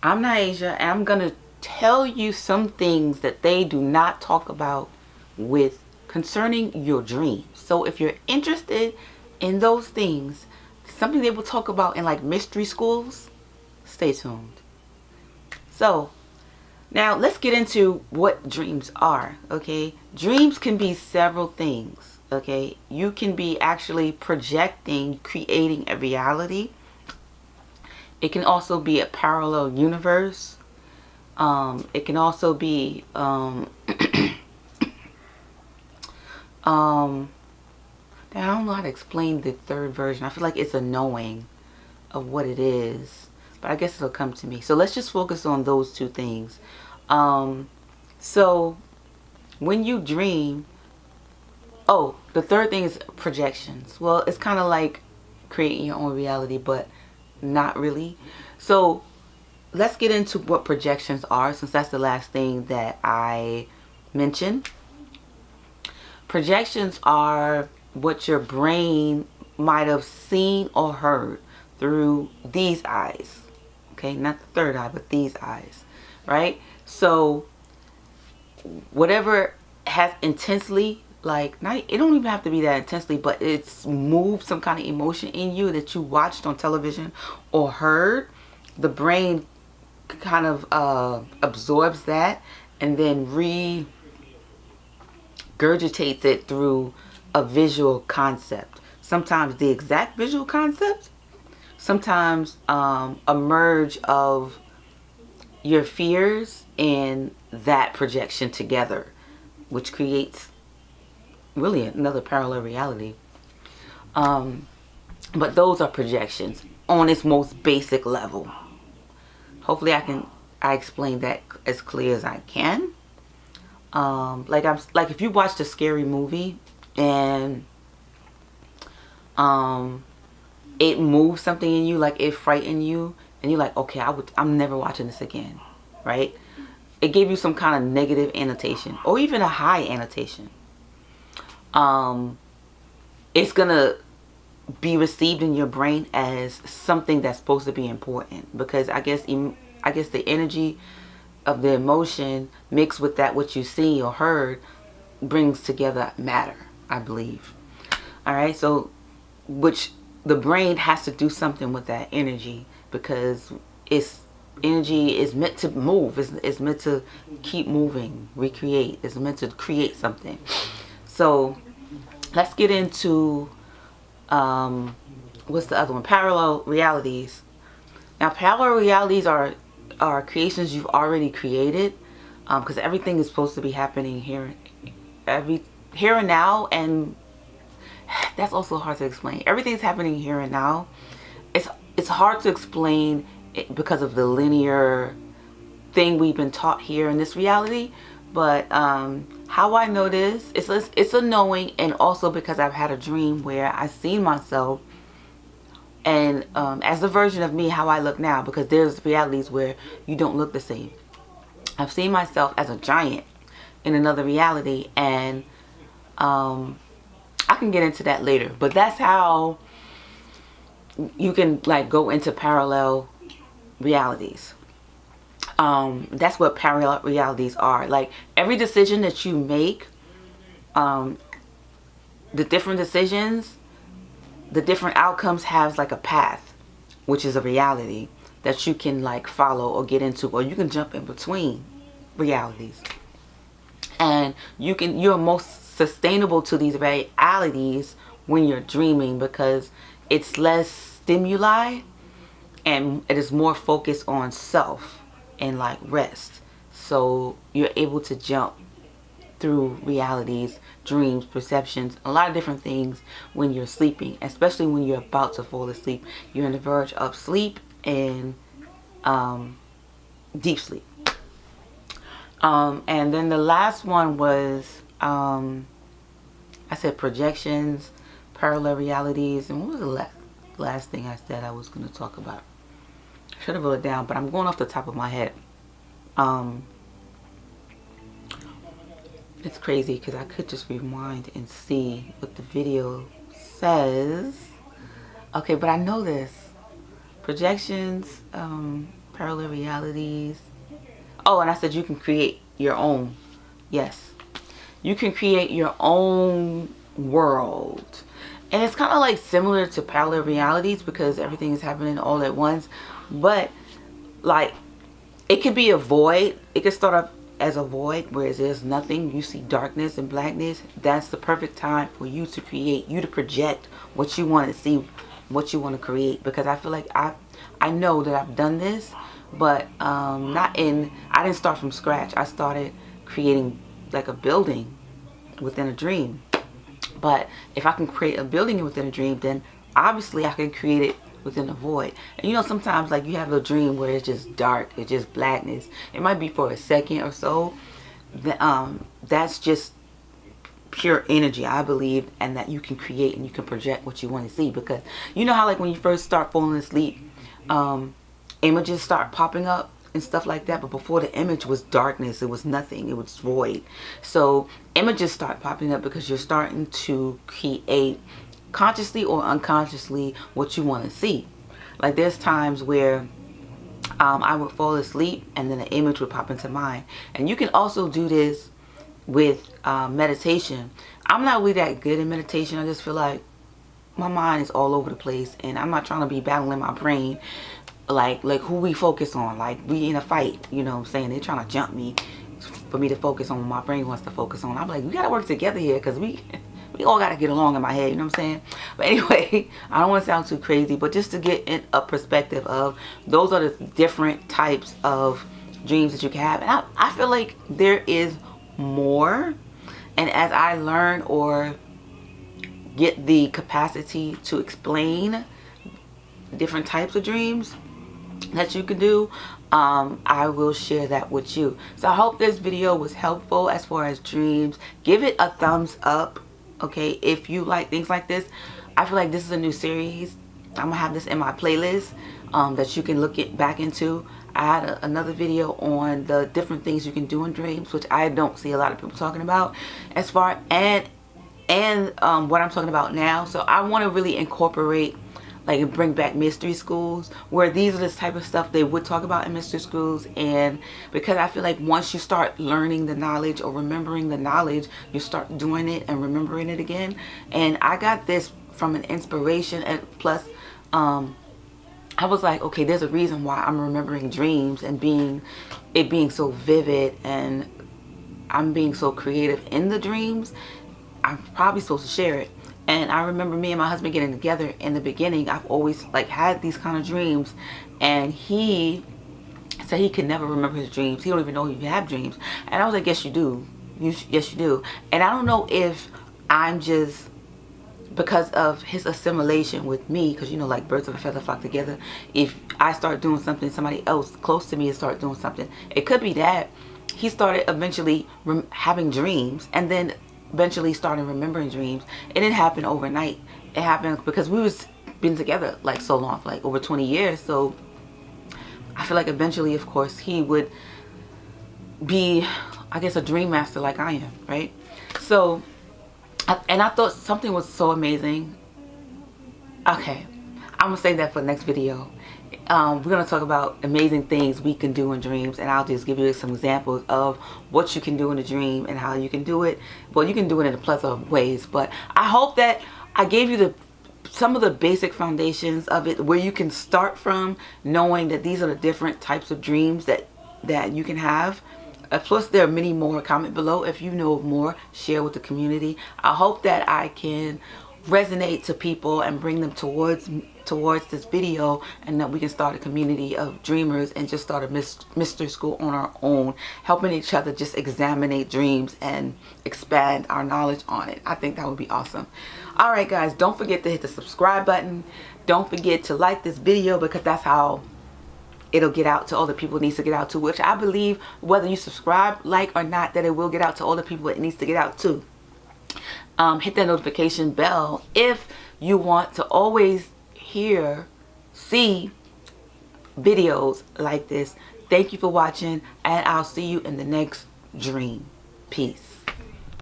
I'm Naisha, and I'm gonna tell you some things that they do not talk about with concerning your dreams. So if you're interested in those things, something they will talk about in like mystery schools, stay tuned. So now let's get into what dreams are. Okay, dreams can be several things. Okay, you can be actually projecting, creating a reality. It can also be a parallel universe. It can also be I don't know how to explain the third version. I feel like it's a knowing of what it is, but I guess it'll come to me. So let's just focus on those two things. So when you dream, oh, the third thing is projections. Well, it's kind of like creating your own reality, but not really. So let's get into what projections are, since that's the last thing that I mentioned. Projections are what your brain might have seen or heard through these eyes. Okay, not the third eye, but these eyes, right? So whatever has intensely, like, not, it don't even have to be that intensely, but it's moved some kind of emotion in you that you watched on television or heard, the brain kind of absorbs that and then regurgitates it through a visual concept. Sometimes the exact visual concept, sometimes a merge of your fears and that projection together, which creates really another parallel reality. But those are projections on its most basic level. Hopefully I explain that as clear as I can. Like if you watched a scary movie and it moves something in you, like it frightened you, and you're like, okay, I'm never watching this again, right? It gave you some kind of negative annotation or even a high annotation. It's gonna be received in your brain as something that's supposed to be important, because I guess the energy of the emotion mixed with that what you see or heard brings together matter, I believe. All right, so which the brain has to do something with that energy, because energy is meant to move. It's meant to keep moving, recreate. It's meant to create something. So let's get into what's the other one? Parallel realities. Now, parallel realities are creations you've already created, because everything is supposed to be happening here and now, and that's also hard to explain. Everything's happening here and now. It's hard to explain because of the linear thing we've been taught here in this reality. But how I know this, it's a knowing, and also because I've had a dream where I seen myself and as the version of me how I look now, because there's realities where you don't look the same. I've seen myself as a giant in another reality, and I can get into that later, but that's how you can like go into parallel realities. That's what parallel realities are. Like every decision that you make, the different decisions, the different outcomes has like a path, which is a reality that you can like follow or get into, or you can jump in between realities. And you're most sustainable to these realities when you're dreaming, because it's less stimuli and it is more focused on self and like rest. So you're able to jump through realities, dreams, perceptions, a lot of different things when you're sleeping, especially when you're about to fall asleep. You're on the verge of sleep and deep sleep. And then the last one was I said projections, parallel realities, and what was the last thing I said I was going to talk about? I should have wrote it down, but I'm going off the top of my head. It's crazy because I could just rewind and see what the video says. Okay, but I know this. Projections, parallel realities. Oh, and I said you can create your own. Yes, you can create your own world. And it's kind of like similar to parallel realities because everything is happening all at once. But like, it could be a void. It could start off as a void where there's nothing. You see darkness and blackness. That's the perfect time for you to create, you to project what you want to see, what you want to create. Because I feel like I know that I've done this, but I didn't start from scratch. I started creating like a building within a dream. But if I can create a building within a dream, then obviously I can create it within a void. And you know, sometimes like you have a dream where it's just dark, it's just blackness. It might be for a second or so. That's just pure energy, I believe, and that you can create and you can project what you want to see. Because you know how like when you first start falling asleep, images start popping up and stuff like that, but before the image was darkness, it was nothing, it was void. So images start popping up because you're starting to create consciously or unconsciously what you want to see. Like there's times where I would fall asleep and then an image would pop into mind. And you can also do this with meditation. I'm not really that good in meditation. I just feel like my mind is all over the place and I'm not trying to be battling my brain like who we focus on. Like we in a fight, you know what I'm saying? They're trying to jump me for me to focus on what my brain wants to focus on. I'm like, we gotta work together here because we all gotta get along in my head, you know what I'm saying? But anyway, I don't want to sound too crazy, but just to get in a perspective of those are the different types of dreams that you can have. And I feel like there is more, and as I learn or get the capacity to explain different types of dreams that you can do, I will share that with you. So I hope this video was helpful as far as dreams. Give it a thumbs up, okay, if you like things like this. I feel like this is a new series. I'm gonna have this in my playlist that you can look back into. I had another video on the different things you can do in dreams, which I don't see a lot of people talking about as far and what I'm talking about now. So I want to really incorporate, like, bring back mystery schools where these are the type of stuff they would talk about in mystery schools. And because I feel like once you start learning the knowledge or remembering the knowledge, you start doing it and remembering it again. And I got this from an inspiration, and plus I was like, okay, there's a reason why I'm remembering dreams and it being so vivid, and I'm being so creative in the dreams. I'm probably supposed to share it. And I remember me and my husband getting together in the beginning. I've always like had these kind of dreams, and he said he could never remember his dreams. He don't even know you have dreams. And I was like, yes you do. Yes you do. And I don't know if I'm just, because of his assimilation with me, because you know, like birds of a feather flock together. If I start doing something, somebody else close to me is start doing something. It could be that he started eventually having dreams, and then eventually started remembering dreams. It didn't happen overnight. It happened because we was been together like so long, like over 20 years. So I feel like eventually, of course, he would be, I guess, a dream master like I am, right? So, and I thought something was so amazing. Okay, I'm gonna save that for the next video. We're gonna talk about amazing things we can do in dreams, and I'll just give you some examples of what you can do in a dream and how you can do it. Well, you can do it in a plethora of ways, but I hope that I gave you some of the basic foundations of it, where you can start from, knowing that these are the different types of dreams that you can have. Plus there are many more. Comment below if you know more, share with the community. I hope that I can resonate to people and bring them towards this video, and that we can start a community of dreamers and just start a mystery school on our own, helping each other just examine dreams and expand our knowledge on it. I think that would be awesome. Alright guys, don't forget to hit the subscribe button. Don't forget to like this video, because that's how it'll get out to all the people it needs to get out to, which I believe whether you subscribe, like or not, that it will get out to all the people it needs to get out to. Hit that notification bell if you want to always see videos like this. Thank you for watching, and I'll see you in the next dream. Peace.